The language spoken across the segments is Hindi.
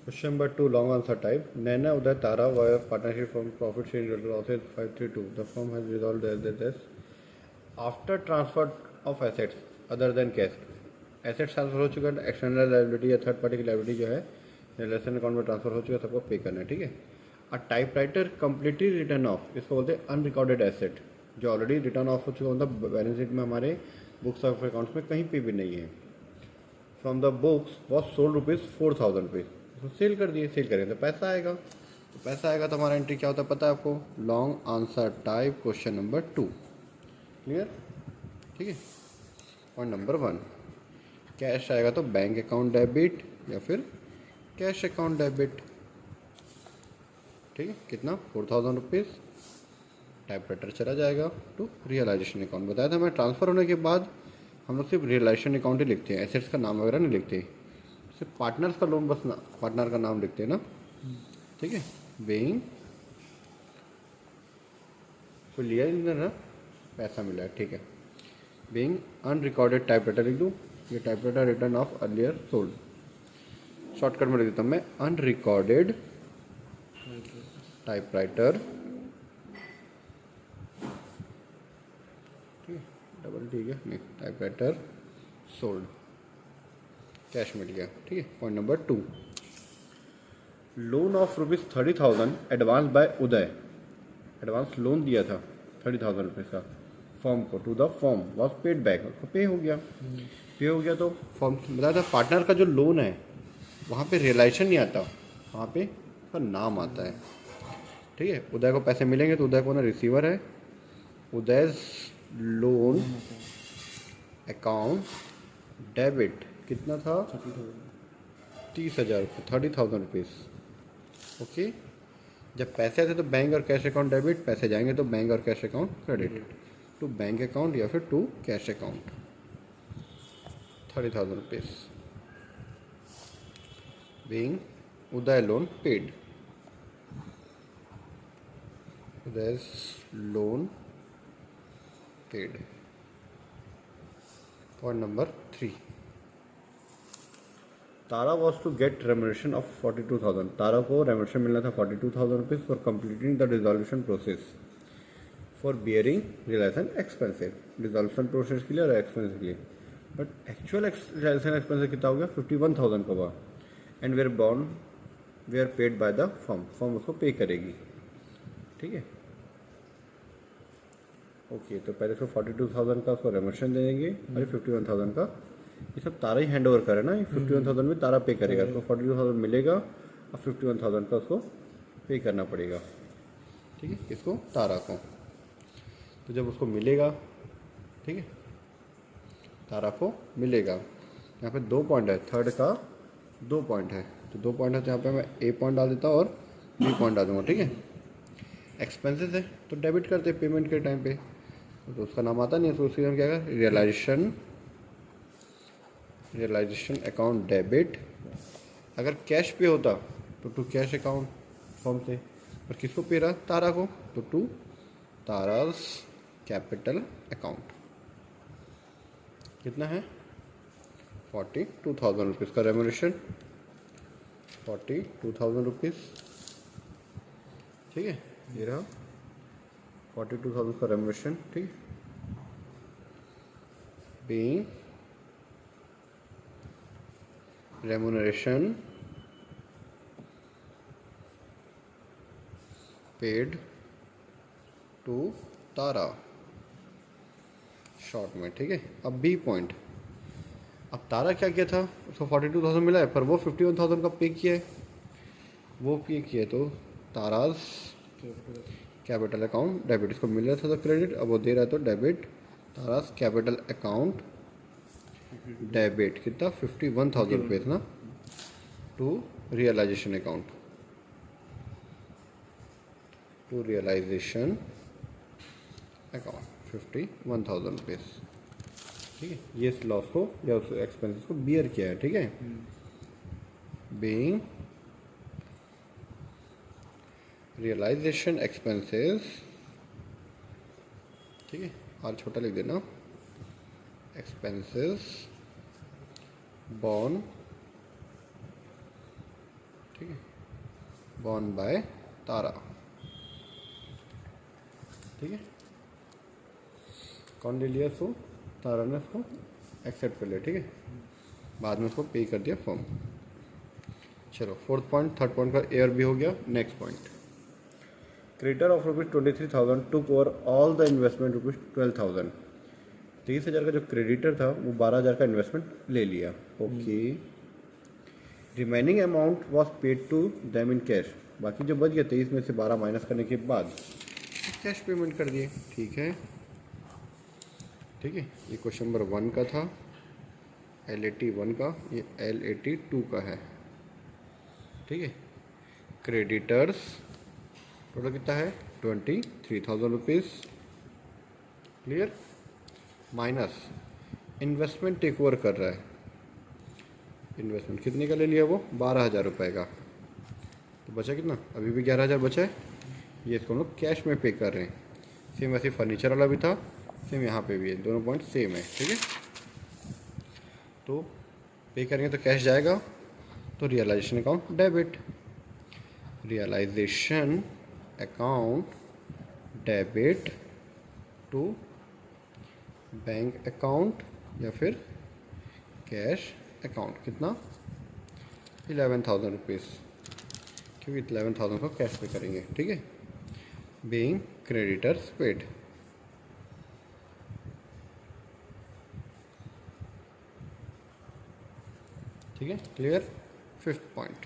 Question number 2, long answer type. Naina Uday Tara via partnership from profit sharing losses 532. The firm has resolved this. After transfer of assets other than cash, assets transfer हो चुका है, एक्सटर्नल लाइबिलिटी या थर्ड पार्टी की लाइबिलिटी जो है रिलेशन अकाउंट में ट्रांसफर हो चुका है, सबको पे करना है, ठीक है। और type writer completely return of, इसको बोलते हैं अनरिकॉर्डेड एसेट, जो ऑलरेडी रिटर्न ऑफ हो चुका, मतलब बैलेंस शीट में हमारे बुक्स ऑफ अकाउंट्स में कहीं पे भी नहीं है। From the books was sold ₹4,000, उसको सेल कर दिए, सेल करेंगे तो पैसा आएगा, तो पैसा आएगा तो हमारा एंट्री क्या होता है पता है आपको, long answer type question number 2। Clear, ठीक है। पॉइंट नंबर 1, कैश आएगा तो बैंक अकाउंट डेबिट या फिर कैश अकाउंट डेबिट, ठीक है। कितना, ₹4,000। टाइप राइटर चला जाएगा टू रियलाइजेशन अकाउंट। बताया था मैं, ट्रांसफ़र होने के बाद हम लोग सिर्फ रियलाइजेशन अकाउंट ही लिखते हैं, एसेट्स का नाम वगैरह नहीं लिखते, सिर्फ पार्टनर्स का लोन बस ना, पार्टनर का नाम लिखते हैं ना, ठीक है। बेइंग तो लिया ही नहीं ना, पैसा मिला है, ठीक है। बेइंग अनरिकॉर्डेड टाइप राइटर लिख दूँ, ये type writer return of earlier sold, shortcut में लिख देता हूँ मैं, अनरिकॉर्डेड टाइप राइटर, ठीक है, डबल ठीक है नहीं, टाइप राइटर सोल्ड, कैश मिल गया, ठीक है। Point number 2, loan of ₹30,000 advance by Uday, advance loan दिया था ₹30,000 का फॉर्म को, to the form was paid back, उसको पे हो गया, पे हो गया तो फॉर्म बताया था पार्टनर का जो लोन है वहाँ पे रियलाइजेशन नहीं आता, वहाँ पे उसका नाम आता है, ठीक है। उदय को पैसे मिलेंगे तो उदय को ना रिसीवर है, उदय लोन अकाउंट डेबिट कितना था, 30,000, ₹30,000। ओके, जब पैसे आते तो बैंक और कैश अकाउंट डेबिट, पैसे जाएंगे तो बैंक और cash account credit, to bank account या फिर to cash account, ₹30,000 being Uday loan paid, Uday loan paid. Point number 3, Tara was to get remuneration of 42,000, Tara को रेमुनेशन मिलना था ₹42,000 for completing the resolution process for bearing realisation expenses, resolution process के लिए और एक्सपेंस के लिए, बट एक्चुअल रियलाइजेशन एक्सपेंसेस कितना हो गया, 51,000 का हुआ, and where bond were paid by the firm, firm उसको पे करेगी, ठीक है। ओके, तो पहले उसको 42,000 का उसको रेमुनेशन दे देंगे, और 51,000 का ये सब तारा ही हैंड ओवर करे ना, ये 51,000 में तारा पे करेगा, उसको 42,000 मिलेगा और 51,000 का उसको पे करना पड़ेगा, ठीक है, इसको तारा को। तो जब उसको मिलेगा, ठीक है, तारा को मिलेगा, यहाँ पे 2 पॉइंट है, थर्ड का 2 पॉइंट है, तो 2 पॉइंट है, तो यहाँ पे मैं A पॉइंट डाल देता और B पॉइंट डाल दूँगा, ठीक है। एक्सपेंसेस है तो डेबिट करते पेमेंट के टाइम पे, तो उसका नाम आता नहीं है, तो उसकी हम क्या करें, रियलाइजेशन अकाउंट डेबिट। अगर कैश पे होता तो टू कैश अकाउंट फॉर्म से, पर किसको पे रहा, तारा को, तो टू तारास कैपिटल अकाउंट। कितना है, ₹42,000 का रेमुनेशन, ₹42,000, ठीक है, ये रहा 42,000 का रेमुनेशन, ठीक है। being remuneration paid to Tara, short में, ठीक है। अब B पॉइंट, अब तारा क्या किया था, उसको 42,000 मिला है, पर वो 51,000 का पे किया है, वो पे किया, तो ताराज कैपिटल अकाउंट डेबिट, इसको मिल रहा था तो क्रेडिट, अब वो दे रहा है तो debit, Tara's capital account debit, कितना, ₹51,000 ना, to realisation account, to realisation account ₹51,000, ठीक है। ये इस लॉस को या उस एक्सपेंसेस को बियर किया है, ठीक है। बीइंग रियलाइजेशन एक्सपेंसेस, ठीक है, आर छोटा लिख देना, एक्सपेंसेस बॉर्न, ठीक गॉन बाय तारा। ठीक है, कौन ले लिया इसको? तारा ने इसको एक्सेप्ट कर लिया। ठीक है, बाद में उसको पे कर दिया फॉर्म। चलो फोर्थ पॉइंट, थर्ड पॉइंट का एयर भी हो गया। Next point, creditor of ₹23,000 took over all the investment ₹12,000। 30,000 का जो क्रेडिटर था वो 12,000 का इन्वेस्टमेंट ले लिया। Okay, remaining amount was paid to them in cash. बाकी जो बच गया 23 में से 12 माइनस करने के बाद कैश पेमेंट कर दिए। ठीक है, ठीक है, ये क्वेश्चन नंबर 1 का था, LAT 1 का, ये LAT 2 का है। ठीक है, क्रेडिटर्स टोटल कितना है? 23,000 rupees. Clear? Minus investment take over कर रहा है। इन्वेस्टमेंट कितने का ले लिया वो? 12,000 रुपये का। तो बचा कितना? अभी भी 11,000 बचा है। ये इसको हम लोग कैश में पे कर रहे हैं। सेम वैसे फर्नीचर वाला भी था, सेम यहाँ पे भी है, दोनों पॉइंट सेम है। ठीक है, तो पे करेंगे तो कैश जाएगा, तो realisation account debit. Realisation account debit to bank account या फिर कैश अकाउंट। कितना? 11,000 रुपीज़, क्योंकि 11,000 को कैश पे करेंगे। ठीक है, बीइंग क्रेडिटर्स पेड। ठीक है, clear? Fifth point,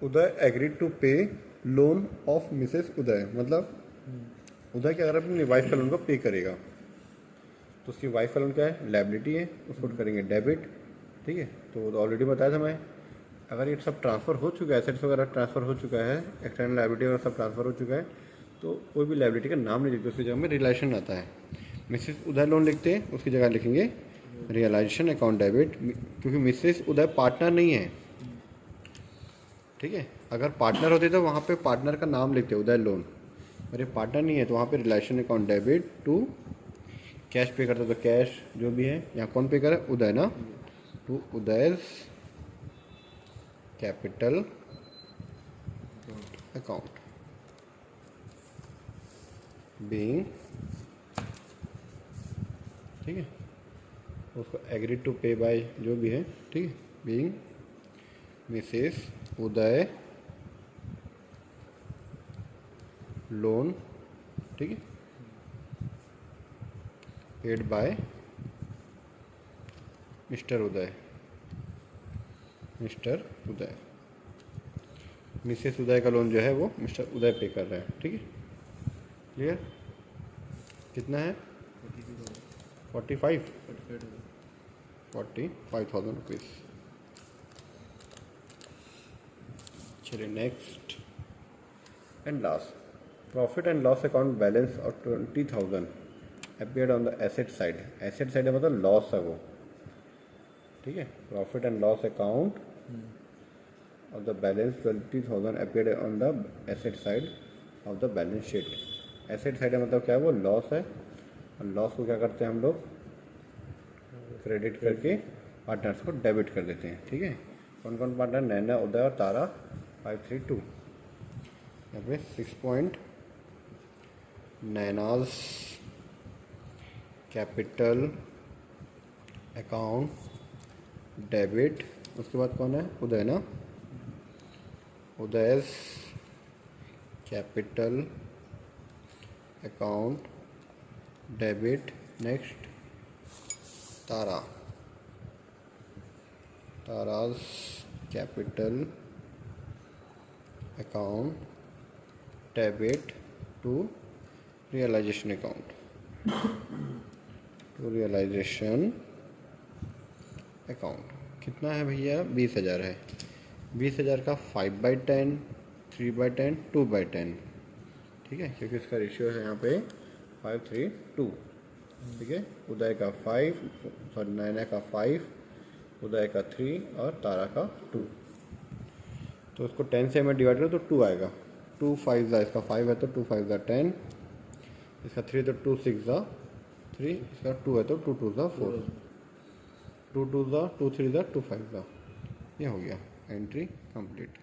Uday agreed to pay loan of Mrs Uday. मतलब उदय क्या कर रहा है? अपनी वाइफ का लोन को पे करेगा। तो उसकी वाइफ का लोन क्या है? लायबिलिटी है, उसको करेंगे डेबिट। ठीक है, तो ऑलरेडी बताया था मैं, अगर ये सब ट्रांसफ़र हो चुका है, एसेट्स वगैरह ट्रांसफ़र हो चुका है, एक्सटर्नल लायबिलिटी वगैरह सब ट्रांसफ़र हो चुका है, तो कोई भी लायबिलिटी का नाम नहीं लिखते, उसकी जगह में रियलाइजेशन आता है। मिसेस उदय लोन लिखते हैं, उसकी जगह लिखेंगे रियलाइजेशन अकाउंट डेबिट, क्योंकि मिसेस उदय पार्टनर नहीं है। ठीक है, अगर पार्टनर होते तो वहाँ पे पार्टनर का नाम लिखते उदय लोन, और ये पार्टनर नहीं है तो वहाँ पे realisation account debit to cash pay करता, तो कैश जो भी है, यहाँ कौन पे करे? उदय ना, to Uday capital account being. ठीक है, उसको एग्रीड टू पे बाय जो भी है। ठीक है, बीइंग मिसेस उदय लोन। ठीक है, paid by Mr Uday. Mr Uday, Mrs Uday का लोन जो है वो मिस्टर उदय पे कर रहे हैं। ठीक है, क्लियर? कितना है? 45,000 रुपीज़। चलिए next and last, profit and loss account balance of 20,000 appeared on the asset side. Asset side है मतलब लॉस है वो। ठीक है, profit and loss account of the balance 20,000 appeared on the asset side of the balance sheet. Asset side है मतलब क्या है? वो लॉस है, और लॉस को क्या करते हैं हम लोग? क्रेडिट करके पार्टनर्स को डेबिट कर देते हैं। ठीक है, कौन कौन पार्टनर? नैना, उदय और तारा। 532 यहाँ पे 6 point, Naina's capital account debit. उसके बाद कौन है? उदय ना, Uday capital account debit. Next Tara, Tara's capital account debit to realisation account, to realisation account. कितना है भैया? 20,000 है। 20,000 का 5/10, 3/10, 2/10। ठीक है, क्योंकि इसका रेशियो है यहाँ पे 5:3:2। ठीक है, उदय का 5, सॉरी नैना का 5, उदय का 3 और तारा का 2। तो उसको 10 से हमें डिवाइड करो तो 2 आएगा। 2 5 इसका 5 है तो 2 5 10, इसका 3 तो 2 6 3, इसका 2 है तो 2 2 4, 2 2 2 3 2 5। ये हो गया, एंट्री कंप्लीट।